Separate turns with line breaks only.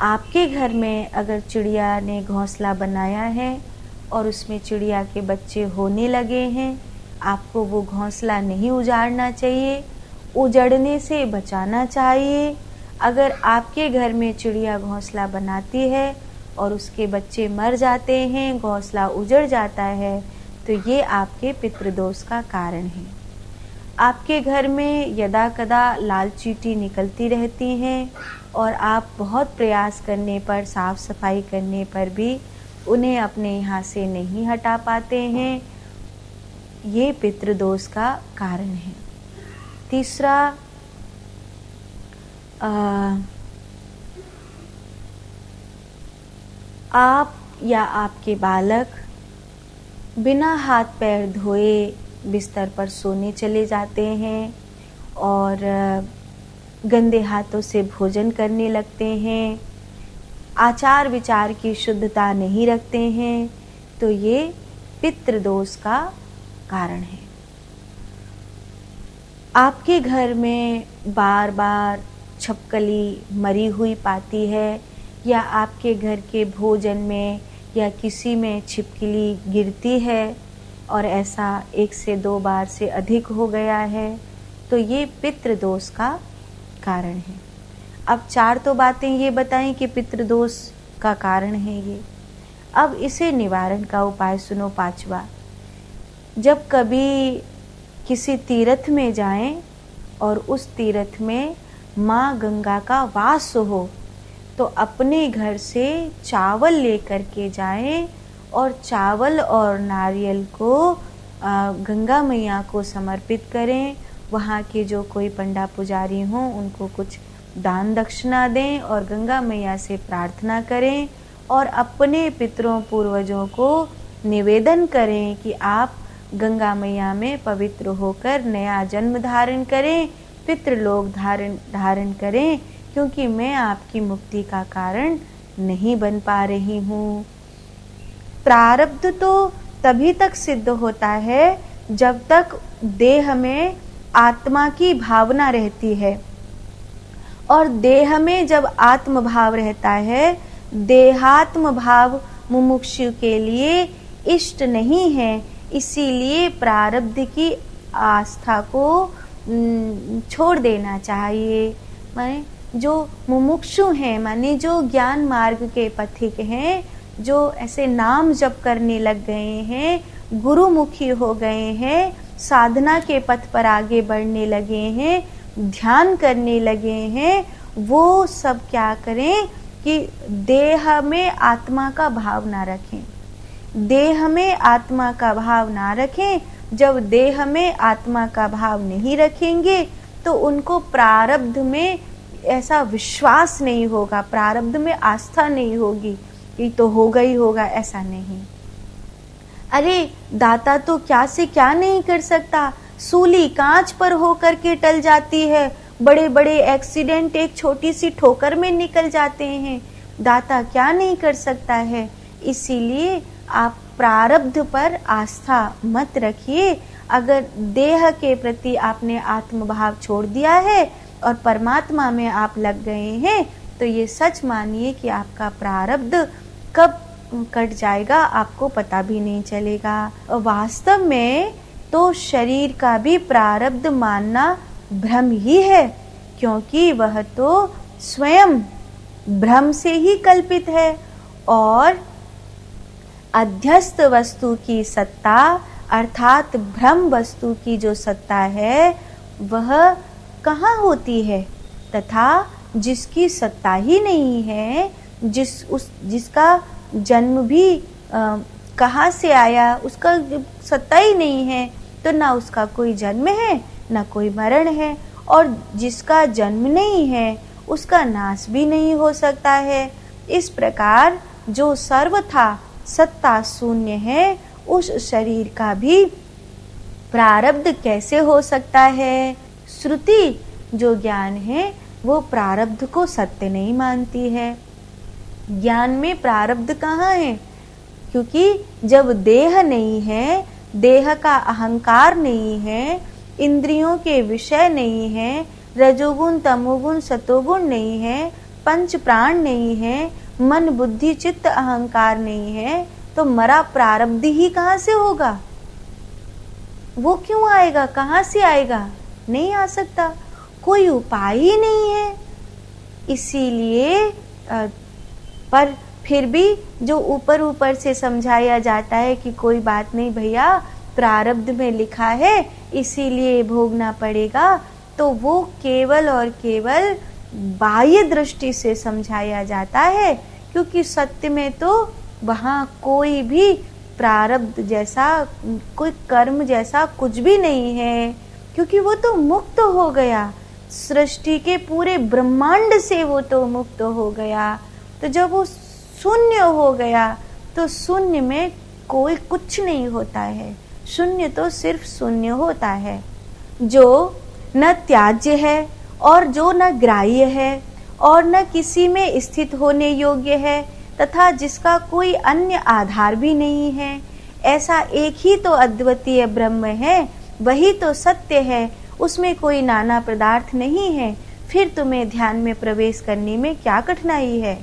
आपके घर में अगर चिड़िया ने घोंसला बनाया है और उसमें चिड़िया के बच्चे होने लगे हैं, आपको वो घोंसला नहीं उजाड़ना चाहिए, उजड़ने से बचाना चाहिए। अगर आपके घर में चिड़िया घोंसला बनाती है और उसके बच्चे मर जाते हैं, घोंसला उजड़ जाता है, तो ये आपके पितृदोष का कारण है। आपके घर में यदा कदा लाल चींटी निकलती रहती हैं और आप बहुत प्रयास करने पर, साफ सफाई करने पर भी उन्हें अपने यहाँ से नहीं हटा पाते हैं, ये पितृदोष का कारण है। तीसरा, आप या आपके बालक बिना हाथ पैर धोए बिस्तर पर सोने चले जाते हैं और गंदे हाथों से भोजन करने लगते हैं, आचार विचार की शुद्धता नहीं रखते हैं, तो ये पितृदोष का कारण है। आपके घर में बार बार छिपकली मरी हुई पाती है, या आपके घर के भोजन में या किसी में छिपकली गिरती है और ऐसा 1 से 2 बार से अधिक हो गया है, तो ये पितृदोष का कारण है। अब 4 तो बातें ये बताएं कि पितृदोष का कारण है ये। अब इसे निवारण का उपाय सुनो। 5वां, जब कभी किसी तीर्थ में जाएं और उस तीर्थ में माँ गंगा का वास हो, तो अपने घर से चावल लेकर के जाएं और चावल और नारियल को गंगा मैया को समर्पित करें। वहाँ के जो कोई पंडा पुजारी हों उनको कुछ दान दक्षिणा दें और गंगा मैया से प्रार्थना करें और अपने पितरों पूर्वजों को निवेदन करें कि आप गंगा मैया में पवित्र होकर नया जन्म धारण करें, पितृलोक धारण करें, क्योंकि मैं आपकी मुक्ति का कारण नहीं बन पा रही हूँ। प्रारब्ध तो तभी तक सिद्ध होता है जब तक देह में आत्मा की भावना रहती है, और देह में जब आत्म भाव रहता है, देहात्म भाव मुमुक्षु के लिए इष्ट नहीं है। इसीलिए प्रारब्ध की आस्था को छोड़ देना चाहिए। माने जो मुमुक्षु हैं, माने जो ज्ञान मार्ग के पथिक हैं, जो ऐसे नाम जप करने लग गए हैं, गुरुमुखी हो गए हैं, साधना के पथ पर आगे बढ़ने लगे हैं, ध्यान करने लगे हैं, वो सब क्या करें कि देह में आत्मा का भाव ना रखें। देह में आत्मा का भाव ना रखें। जब देह में आत्मा का भाव नहीं रखेंगे तो उनको प्रारब्ध में ऐसा विश्वास नहीं होगा, प्रारब्ध में आस्था नहीं होगी कि तो होगा ही होगा, ऐसा नहीं। अरे दाता तो क्या से क्या नहीं कर सकता, सूली कांच पर होकर के टल जाती है, बड़े बड़े एक्सीडेंट एक छोटी सी ठोकर में निकल जाते हैं, दाता क्या नहीं कर सकता है। इसीलिए आप प्रारब्ध पर आस्था मत रखिए। अगर देह के प्रति आपने आत्मभाव छोड़ दिया है और परमात्मा में आप लग गए हैं, तो ये सच मानिए कि आपका प्रारब्ध कब कट जाएगा आपको पता भी नहीं चलेगा। वास्तव में तो शरीर का भी प्रारब्ध मानना भ्रम ही है, क्योंकि वह तो स्वयं भ्रम से ही कल्पित है, और अध्यस्त वस्तु की सत्ता अर्थात भ्रम वस्तु की जो सत्ता है वह कहाँ होती है, तथा जिसकी सत्ता ही नहीं है, जिसका जन्म भी कहाँ से आया, उसका सत्ता ही नहीं है, तो ना उसका कोई जन्म है ना कोई मरण है, और जिसका जन्म नहीं है उसका नाश भी नहीं हो सकता है। इस प्रकार जो सर्वथा सत्ता शून्य है, उस शरीर का भी प्रारब्ध कैसे हो सकता है। श्रुति जो ज्ञान है वो प्रारब्ध को सत्य नहीं मानती है। ज्ञान में प्रारब्ध कहाँ है, क्योंकि जब देह नहीं है, देह का अहंकार नहीं है, इंद्रियों के विषय नहीं है, रजोगुण तमोगुण सतोगुण नहीं है, पंच प्राण नहीं है, मन बुद्धि चित्त अहंकार नहीं है, तो मरा प्रारब्ध ही कहाँ से होगा? वो क्यों आएगा? कहाँ से आएगा? नहीं आ सकता, कोई उपाय ही नहीं है। इसीलिए पर फिर भी जो ऊपर ऊपर से समझाया जाता है कि कोई बात नहीं भैया, प्रारब्ध में लिखा है इसीलिए भोगना पड़ेगा, तो वो केवल और केवल बाह्य दृष्टि से समझाया जाता है, क्योंकि सत्य में तो वहाँ कोई भी प्रारब्ध जैसा, कोई कर्म जैसा कुछ भी नहीं है, क्योंकि वो तो मुक्त हो गया, सृष्टि के पूरे ब्रह्मांड से वो तो मुक्त हो गया। तो जब वो शून्य हो गया तो शून्य में कोई कुछ नहीं होता है, शून्य तो सिर्फ शून्य होता है, जो न त्याज्य है और जो न ग्राह्य है और न किसी में स्थित होने योग्य है, तथा जिसका कोई अन्य आधार भी नहीं है। ऐसा एक ही तो अद्वितीय ब्रह्म है, वही तो सत्य है, उसमें कोई नाना पदार्थ नहीं है। फिर तुम्हें ध्यान में प्रवेश करने में क्या कठिनाई है?